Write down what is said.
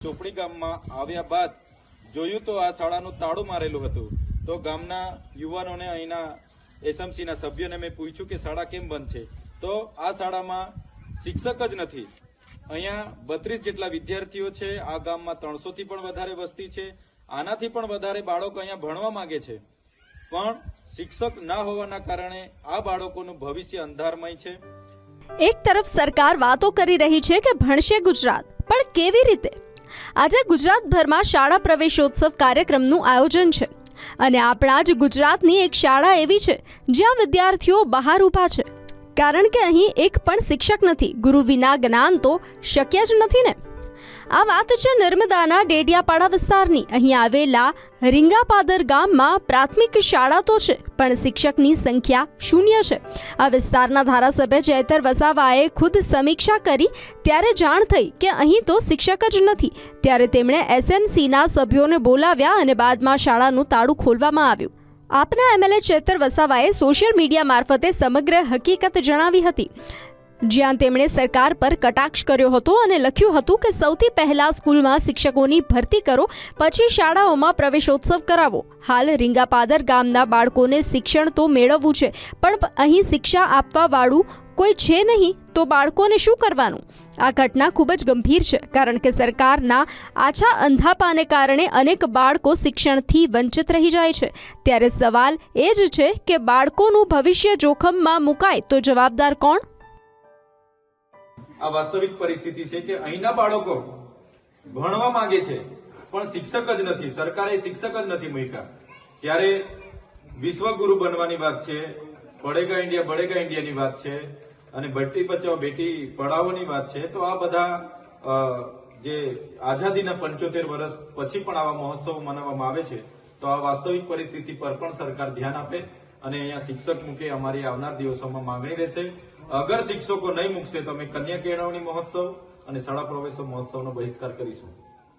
ચોપડી ગામમાં આવ્યા બાદ જોયું તો આ શાળાનું તાળું મારેલું હતું। તો ગામના યુવાનોને અહીંના એસએમસીના સભ્યોને મેં પૂછ્યું કે શાળા કેમ બંધ છે, તો આ શાળામાં શિક્ષક જ નથી। અહીંયા 32 જેટલા વિદ્યાર્થીઓ છે। આ ગામમાં 300 થી પણ વધારે વસ્તી છે। આનાથી પણ વધારે બાળકો અહીંયા ભણવા માંગે છે, પણ શિક્ષક ના હોવાના કારણે આ બાળકોનું ભવિષ્ય અંધારમય છે। એક તરફ સરકાર વાતો કરી રહી છે કે ભણશે ગુજરાત, પણ કેવી રીતે? આજે ગુજરાતભરમાં શાળા પ્રવેશોત્સવ કાર્યક્રમનું આયોજન છે અને આપણા જ ગુજરાતની એક શાળા એવી છે જ્યાં વિદ્યાર્થીઓ બહાર ઊભા છે, કારણ કે અહીં એક પણ શિક્ષક નથી। ગુરુ વિના જ્ઞાન તો શક્ય જ નથી ને। આ વાત છે નર્મદાના ડેડિયાપાડા વિસ્તારની। અહીં આવેલા રીંગાપાદર ગામમાં પ્રાથમિક શાળા તો છે, પણ શિક્ષકની સંખ્યા શૂન્ય છે। આ વિસ્તારના ધારાસભ્ય ચૈતર વસાવાએ ખુદ સમીક્ષા કરી ત્યારે જાણ થઈ કે અહીં તો શિક્ષક જ નથી। ત્યારે તેમણે એસએમસીના સભ્યોને બોલાવ્યા અને બાદમાં શાળાનું તાળું ખોલવામાં આવ્યું। આપના એમએલએ ચૈતર વસાવાએ સોશિયલ મીડિયા મારફતે સમગ્ર હકીકત જણાવી હતી, જ્યાં તેમણે સરકાર પર કટાક્ષ કર્યો હતો અને લખ્યું હતું કે સૌથી પહેલા સ્કૂલમાં શિક્ષકોની ભરતી કરો, પછી શાળાઓમાં પ્રવેશોત્સવ કરાવો। હાલ રીંગાપાદર ગામના બાળકોને શિક્ષણ તો મેળવવું છે, પણ અહીં શિક્ષા આપવા વાળું કોઈ છે નહીં, તો બાળકોને શું કરવાનું? આ ઘટના ખૂબ જ ગંભીર છે, કારણ કે સરકારના આછા અંધાપાને કારણે અનેક બાળકો શિક્ષણથી વંચિત રહી જાય છે। ત્યારે સવાલ એ જ છે કે બાળકોનું ભવિષ્ય જોખમમાં મુકાય તો જવાબદાર કોણ? આ વાસ્તવિક પરિસ્થિતિ છે કે અહીંના બાળકો ભણવા માંગે છે, પણ શિક્ષક જ નથી। સરકારે શિક્ષક જ નથી મૂક્યા। ત્યારે વિશ્વગુરુ બનવાની વાત છે, બળેગા ઇન્ડિયાની વાત છે, અને બેટી બચાવો બેટી પઢાઓની વાત છે। તો આ બધા જે આઝાદીના 75 વર્ષ પછી પણ આવા મહોત્સવ મનાવવામાં આવે છે, તો આ વાસ્તવિક પરિસ્થિતિ પર પણ સરકાર ધ્યાન આપે અને અહીંયા શિક્ષક મૂકે। અમારી આવનાર દિવસોમાં માંગણી રહેશે। અગર શિક્ષકો નહીં મૂકશે તો અમે કન્યા કેળવણી મહોત્સવ અને શાળા પ્રવેશો મહોત્સવનો બહિષ્કાર કરીશું।